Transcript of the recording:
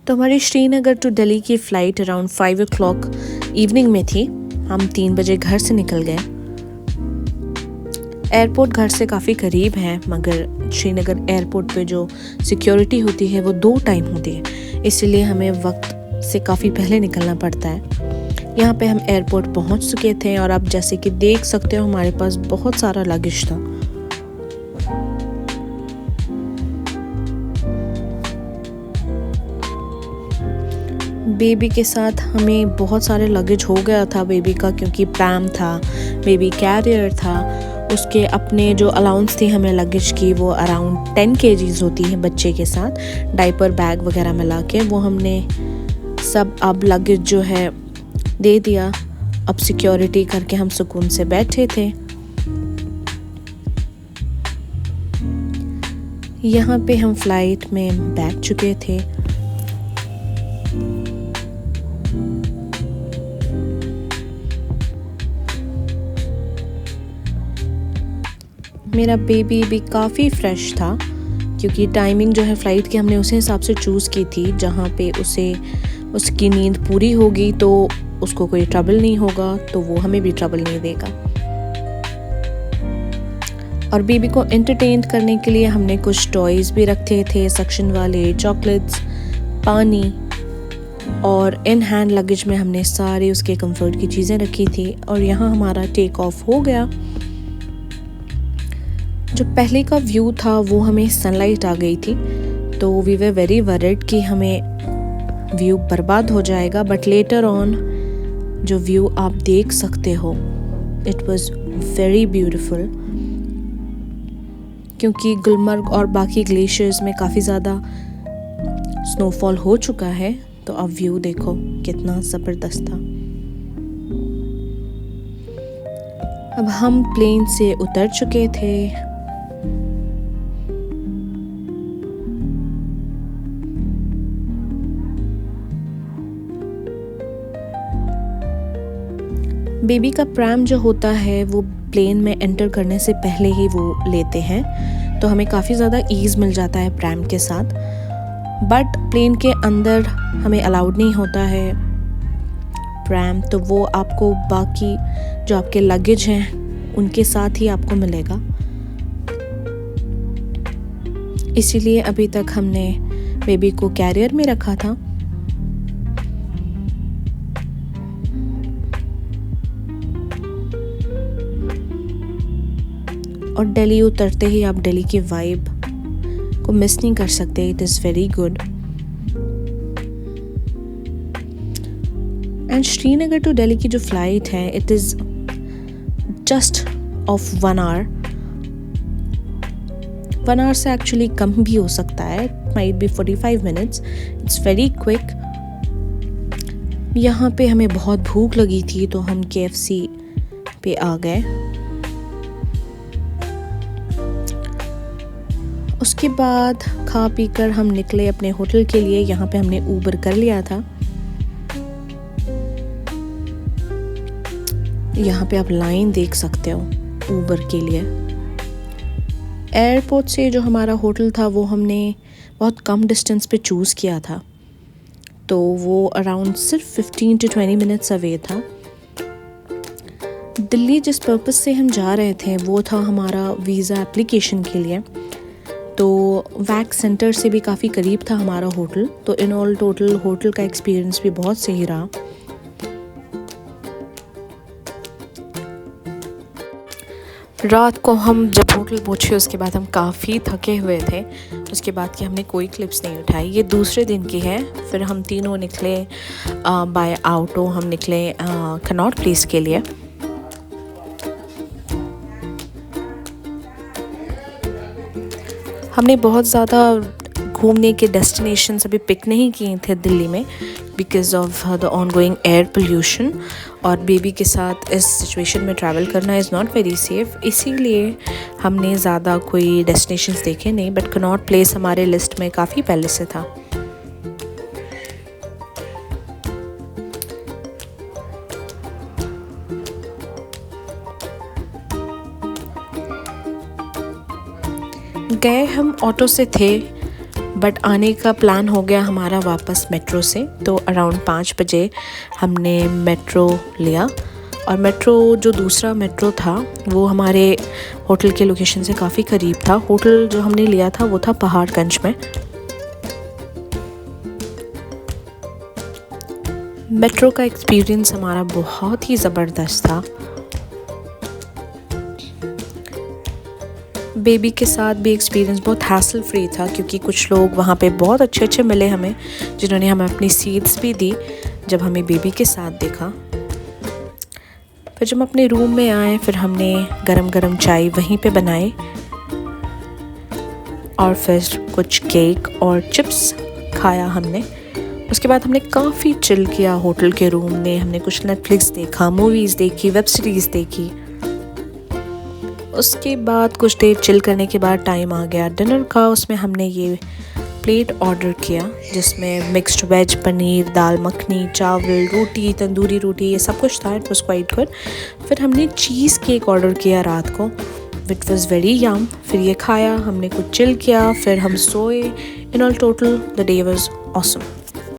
तो हमारी श्रीनगर टू दिल्ली की फ़्लाइट अराउंड 5 o'clock इवनिंग में थी। हम 3 बजे घर से निकल गए। एयरपोर्ट घर से काफ़ी करीब है, मगर श्रीनगर एयरपोर्ट पे जो सिक्योरिटी होती है वो 2 टाइम होती है, इसलिए हमें वक्त से काफ़ी पहले निकलना पड़ता है। यहाँ पे हम एयरपोर्ट पहुँच चुके थे और आप जैसे कि देख सकते हो हमारे पास बहुत सारा लगेज था। बेबी के साथ हमें बहुत सारे लगेज हो गया था बेबी का, क्योंकि प्रैम था, बेबी कैरियर था, उसके अपने जो अलाउंस थी हमें लगेज की वो अराउंड 10 kgs होती है बच्चे के साथ, डाइपर बैग वगैरह मिला के वो हमने सब अब लगेज जो है दे दिया। अब सिक्योरिटी करके हम सुकून से बैठे थे। यहाँ पे हम फ्लाइट में बैठ चुके थे। मेरा बेबी भी काफ़ी फ्रेश था, क्योंकि टाइमिंग जो है फ़्लाइट की हमने उसी हिसाब से चूज़ की थी जहाँ पे उसे उसकी नींद पूरी होगी तो उसको कोई ट्रबल नहीं होगा, तो वो हमें भी ट्रबल नहीं देगा। और बेबी को एंटरटेन करने के लिए हमने कुछ टॉयज़ भी रखे थे, सक्शन वाले, चॉकलेट्स, पानी, और इन हैंड लगेज में हमने सारे उसके कंफर्ट की चीज़ें रखी थी। और यहाँ हमारा टेक ऑफ हो गया। जो पहले का व्यू था वो हमें सनलाइट आ गई थी, तो वी वर वेरी वरिड कि हमें व्यू बर्बाद हो जाएगा, बट लेटर ऑन जो व्यू आप देख सकते हो इट वाज वेरी ब्यूटीफुल, क्योंकि गुलमर्ग और बाकी ग्लेशियर्स में काफ़ी ज़्यादा स्नोफॉल हो चुका है। तो अब व्यू देखो कितना ज़बरदस्त था। अब हम प्लेन से उतर चुके थे। बेबी का प्रैम जो होता है वो प्लेन में एंटर करने से पहले ही वो लेते हैं, तो हमें काफ़ी ज़्यादा ईज़ मिल जाता है प्रैम के साथ। बट प्लेन के अंदर हमें अलाउड नहीं होता है प्रैम, तो वो आपको बाकी जो आपके लगेज हैं उनके साथ ही आपको मिलेगा। इसीलिए अभी तक हमने बेबी को कैरियर में रखा था। और दिल्ली उतरते ही आप दिल्ली की वाइब को मिस नहीं कर सकते। It is very good. And Srinagar to Delhi की जो फ्लाइट है it is just of 1 hour। 1 hour से एक्चुअली कम भी हो सकता है, might be 45 minutes। It's very quick. यहाँ पे हमें बहुत भूख लगी थी तो हम KFC पे आ गए। उसके बाद खा पी कर हम निकले अपने होटल के लिए। यहाँ पे हमने ऊबर कर लिया था। यहाँ पे आप लाइन देख सकते हो ऊबर के लिए। एयरपोर्ट से जो हमारा होटल था वो हमने बहुत कम डिस्टेंस पे चूज़ किया था, तो वो अराउंड सिर्फ 15 to 20 minutes अवे था। दिल्ली जिस पर्पस से हम जा रहे थे वो था हमारा वीज़ा एप्लीकेशन के लिए, तो वैक्स सेंटर से भी काफ़ी करीब था हमारा होटल। तो इन ऑल टोटल होटल का एक्सपीरियंस भी बहुत सही रहा। रात को हम जब होटल पहुँचे उसके बाद हम काफ़ी थके हुए थे। उसके बाद की हमने कोई क्लिप्स नहीं उठाई। ये दूसरे दिन की है। फिर हम तीनों निकले बाय ऑटो। हम निकले कनॉट प्लेस के लिए। हमने बहुत ज़्यादा घूमने के डेस्टिनेशंस अभी पिक नहीं किए थे दिल्ली में, because of the ongoing air pollution, और बेबी के साथ इस सिचुएशन में ट्रैवल करना इज़ नॉट वेरी सेफ़। इसीलिए हमने ज़्यादा कोई डेस्टिनेशंस देखे नहीं, बट कनॉट प्लेस हमारे लिस्ट में काफ़ी पहले से था। गए हम ऑटो से थे बट आने का प्लान हो गया हमारा वापस मेट्रो से। तो अराउंड 5 बजे हमने मेट्रो लिया, और मेट्रो जो दूसरा मेट्रो था वो हमारे होटल के लोकेशन से काफ़ी करीब था। होटल जो हमने लिया था वो था पहाड़गंज में। मेट्रो का एक्सपीरियंस हमारा बहुत ही ज़बरदस्त था। बेबी के साथ भी एक्सपीरियंस बहुत हैसल फ्री था, क्योंकि कुछ लोग वहाँ पे बहुत अच्छे अच्छे मिले हमें, जिन्होंने हमें अपनी सीट्स भी दी जब हमें बेबी के साथ देखा। फिर जब हम अपने रूम में आए, फिर हमने गरम गरम चाय वहीं पे बनाए, और फिर कुछ केक और चिप्स खाया हमने। उसके बाद हमने काफ़ी चिल किया होटल के रूम में। हमने कुछ नेटफ्लिक्स देखा, मूवीज़ देखी, वेब सीरीज़ देखी। उसके बाद कुछ देर चिल करने के बाद टाइम आ गया डिनर का। उसमें हमने ये प्लेट ऑर्डर किया जिसमें मिक्स्ड वेज, पनीर, दाल मखनी, चावल, रोटी, तंदूरी रोटी, ये सब कुछ था। It was quite good. फिर हमने चीज़ केक ऑर्डर किया रात को, विच वॉज़ वेरी यम। फिर ये खाया, हमने कुछ चिल किया, फिर हम सोए। In all total the day was awesome.